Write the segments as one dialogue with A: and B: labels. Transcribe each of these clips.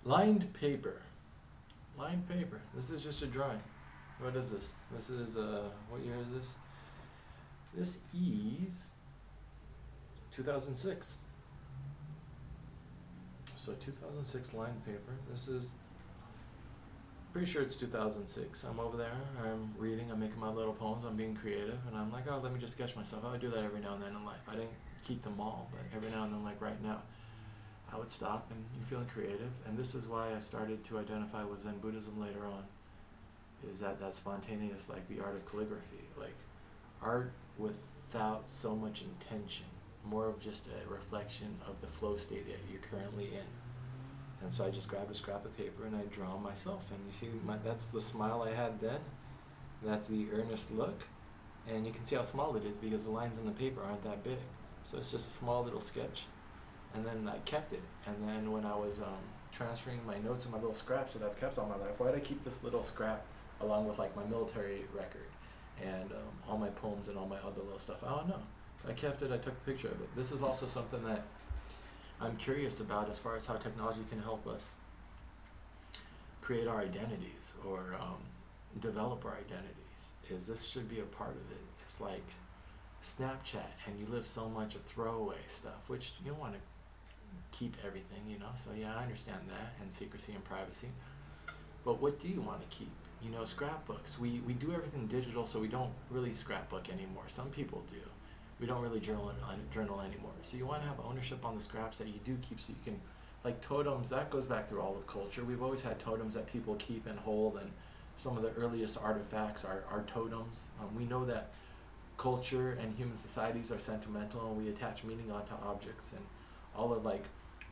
A: Lined paper. Lined paper. This is just a drawing. What is this? This is, what year is this? This is 2006. So 2006 lined paper. This is, pretty sure it's 2006. I'm over there, I'm reading, I'm making my little poems, I'm being creative, and I'm like, oh, let me just sketch myself. I would do that every now and then in life. I didn't keep them all, but every now and then, like right now, I would stop and you're feeling creative. And this is why I started to identify with Zen Buddhism later on, is that spontaneous, like the art of calligraphy, like art without so much intention, more of just a reflection of the flow state that you're currently in. And so I just grabbed a scrap of paper and I draw myself. And you see, that's the smile I had then. That's the earnest look. And you can see how small it is because the lines in the paper aren't that big. So it's just a small little sketch. And then I kept it. And then when I was transferring my notes and my little scraps that I've kept all my life, why did I keep this little scrap along with like my military record and all my poems and all my other little stuff? I don't know. I kept it, I took a picture of it. This is also something that I'm curious about as far as how technology can help us create our identities or develop our identities. Is this should be a part of it. It's like Snapchat, and you live so much of throwaway stuff, which you don't want to keep everything, you know. So yeah, I understand that, and secrecy and privacy. But what do you want to keep? You know, scrapbooks. We do everything digital, so we don't really scrapbook anymore. Some people do. We don't really journal anymore. So you want to have ownership on the scraps that you do keep, so you can, like totems, that goes back through all of culture. We've always had totems that people keep and hold, and some of the earliest artifacts are totems. We know that culture and human societies are sentimental, and we attach meaning onto objects, and all of like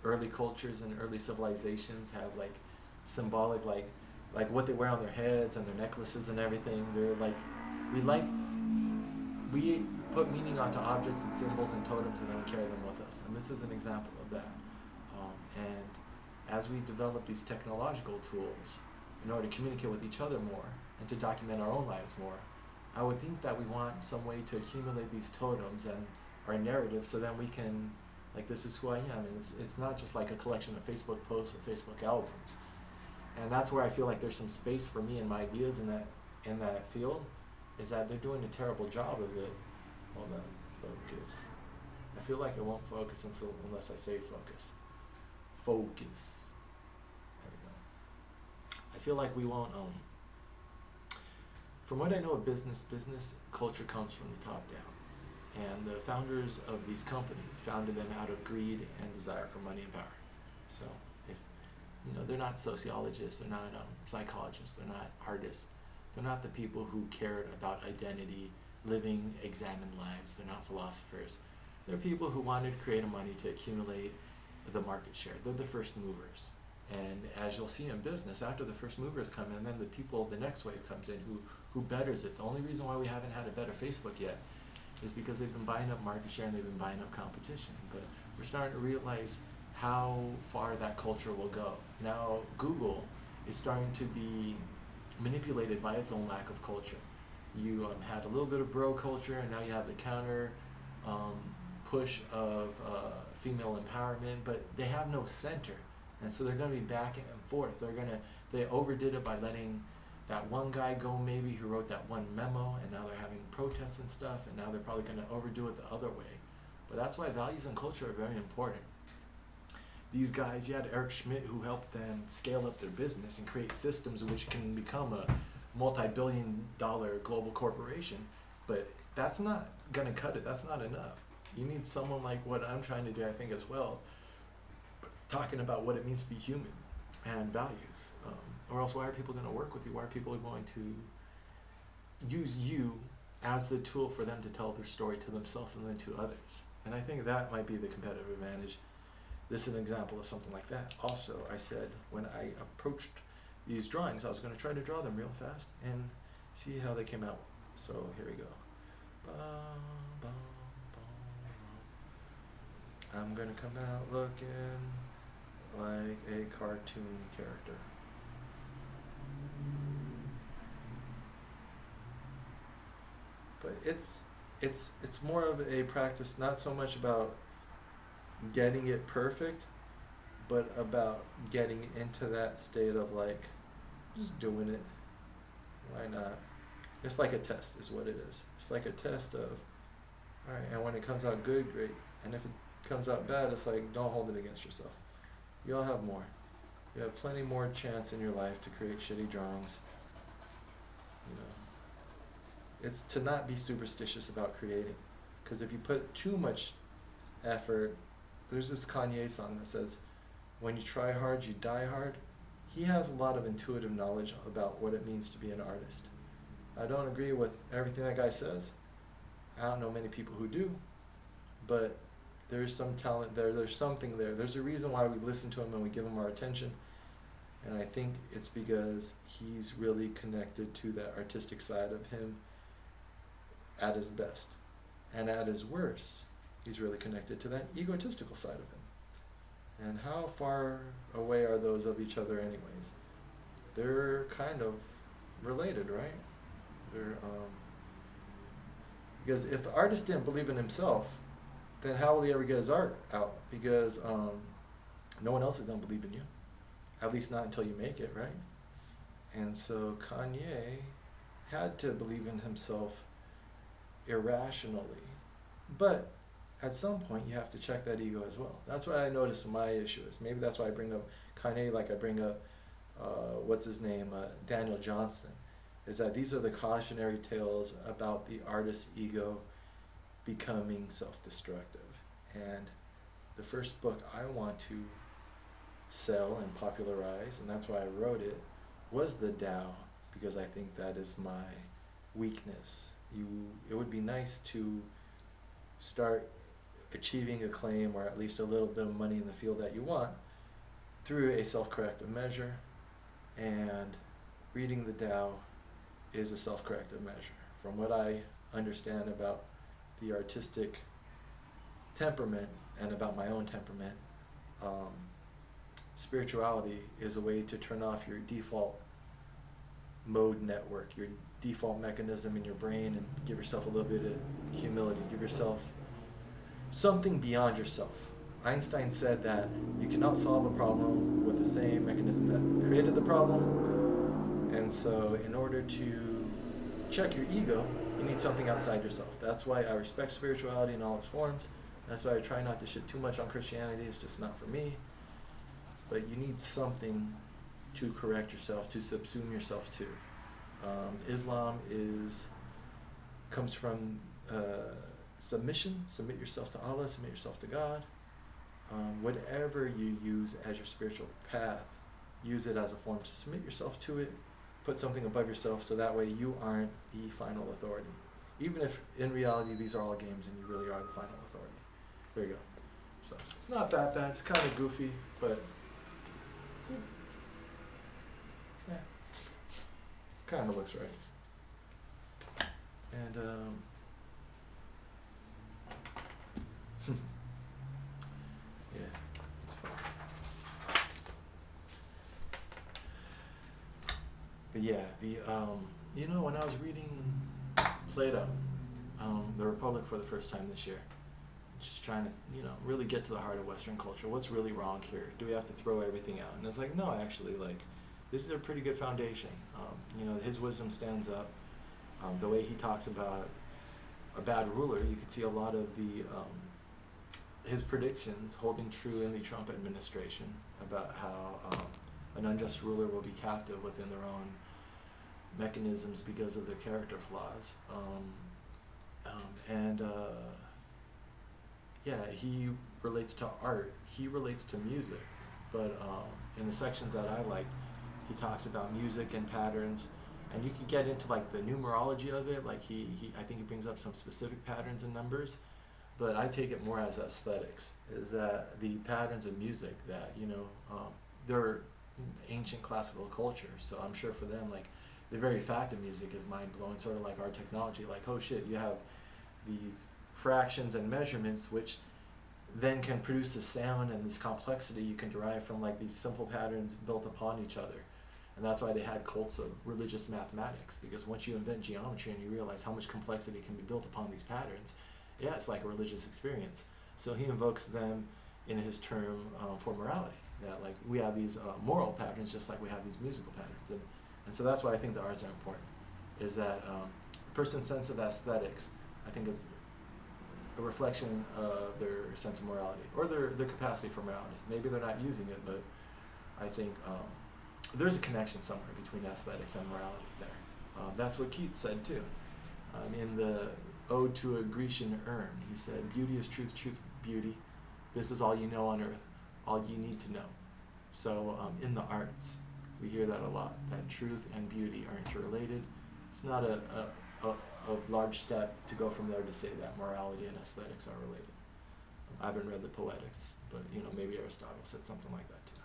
A: early cultures and early civilizations have like symbolic, like what they wear on their heads and their necklaces and everything. They're like, we like we put meaning onto objects and symbols and totems, and then we carry them with us. And this is an example of that. And as we develop these technological tools in order to communicate with each other more and to document our own lives more, I would think that we want some way to accumulate these totems and our narrative, so then we can, like, this is who I am. And it's not just like a collection of Facebook posts or Facebook albums. And that's where I feel like there's some space for me and my ideas in that field, is that they're doing a terrible job of it. Hold on, focus. I feel like it won't focus unless I say focus. Focus. There we go. I feel like we won't, from what I know of business culture comes from the top down. And the founders of these companies founded them out of greed and desire for money and power. So if, you know, they're not sociologists, they're not psychologists, they're not artists, they're not the people who cared about identity, living examined lives, they're not philosophers. They're people who wanted to create money to accumulate the market share. They're the first movers. And as you'll see in business, after the first movers come in, then the next wave comes in who betters it. The only reason why we haven't had a better Facebook yet is because they've been buying up market share and they've been buying up competition. But we're starting to realize how far that culture will go. Now Google is starting to be manipulated by its own lack of culture. You had a little bit of bro culture, and now you have the counter push of female empowerment, but they have no center. And so they're going to be back and forth. They overdid it by letting that one guy go, maybe, who wrote that one memo, and now they're having protests and stuff, and now they're probably going to overdo it the other way. But that's why values and culture are very important. These guys, you had Eric Schmidt, who helped them scale up their business and create systems which can become a multi-billion-dollar global corporation, but that's not going to cut it. That's not enough. You need someone like what I'm trying to do, I think, as well, talking about what it means to be human and values. Or else, why are people going to work with you? Why are people going to use you as the tool for them to tell their story to themselves and then to others? And I think that might be the competitive advantage. This is an example of something like that. Also, I said when I approached these drawings, I was going to try to draw them real fast and see how they came out. So here we go. I'm going to come out looking like a cartoon character. But it's more of a practice, not so much about getting it perfect, but about getting into that state of like just doing it. Why not? It's like a test, is what it is. It's like a test of, all right, and when it comes out good, great. And if it comes out bad, it's like, don't hold it against yourself. You'll have more. You have plenty more chance in your life to create shitty drawings. You know, it's to not be superstitious about creating, because if you put too much effort, there's this Kanye song that says, "When you try hard, you die hard." He has a lot of intuitive knowledge about what it means to be an artist. I don't agree with everything that guy says. I don't know many people who do, but there's some talent there. There's something there. There's a reason why we listen to him and we give him our attention. And I think it's because he's really connected to that artistic side of him at his best. And at his worst, he's really connected to that egotistical side of him. And how far away are those of each other anyways? They're kind of related, right? They're, because if the artist didn't believe in himself, then how will he ever get his art out? Because no one else is going to believe in you. At least not until you make it, right? And so Kanye had to believe in himself irrationally. But at some point, you have to check that ego as well. That's what I notice my issue is. Maybe that's why I bring up Kanye like I bring up, what's his name, Daniel Johnston, is that these are the cautionary tales about the artist's ego becoming self-destructive. And the first book I want to sell and popularize, and that's why I wrote it, was the Tao, because I think that is my weakness. It would be nice to start achieving acclaim, or at least a little bit of money in the field that you want, through a self-corrective measure, and reading the Tao is a self-corrective measure. From what I understand about the artistic temperament and about my own temperament, spirituality is a way to turn off your default mode network, your default mechanism in your brain, and give yourself a little bit of humility, give yourself something beyond yourself. Einstein said that you cannot solve a problem with the same mechanism that created the problem, and so in order to check your ego, you need something outside yourself. That's why I respect spirituality in all its forms. That's why I try not to shit too much on Christianity. It's just not for me. But you need something to correct yourself, to subsume yourself to. Islam comes from submission. Submit yourself to Allah, submit yourself to God. Whatever you use as your spiritual path, use it as a form to submit yourself to it. Put something above yourself so that way you aren't the final authority. Even if in reality these are all games and you really are the final authority. There you go. So it's not that bad. It's kind of goofy, but yeah, kind of looks right. And yeah, it's fun. But yeah, when I was reading Plato, The Republic for the first time this year, just trying to, really get to the heart of Western culture. What's really wrong here? Do we have to throw everything out? And it's like, no, actually, this is a pretty good foundation. His wisdom stands up. The way he talks about a bad ruler, you could see a lot of his predictions holding true in the Trump administration about how an unjust ruler will be captive within their own mechanisms because of their character flaws. He relates to art. He relates to music. But in the sections that I liked, he talks about music and patterns. And you can get into the numerology of it. I think he brings up some specific patterns and numbers. But I take it more as aesthetics. Is that the patterns of music that, they're ancient classical culture. So I'm sure for them, the very fact of music is mind-blowing, sort of like our technology. Oh shit, you have these fractions and measurements which then can produce the sound and this complexity you can derive from these simple patterns built upon each other. And that's why they had cults of religious mathematics, because once you invent geometry and you realize how much complexity can be built upon these patterns, yeah, it's like a religious experience. So he invokes them in his term for morality. that like we have these moral patterns just like we have these musical patterns, and so that's why I think the arts are important. Is that a person's sense of aesthetics, I think, is a reflection of their sense of morality or their capacity for morality. Maybe they're not using it, but I think there's a connection somewhere between aesthetics and morality there. That's what Keats said too. In the Ode to a Grecian Urn, he said, "Beauty is truth, truth beauty. This is all you know on earth, all you need to know." So in the arts, we hear that a lot, that truth and beauty are interrelated. It's not a large step to go from there to say that morality and aesthetics are related. I haven't read the Poetics, but maybe Aristotle said something like that too.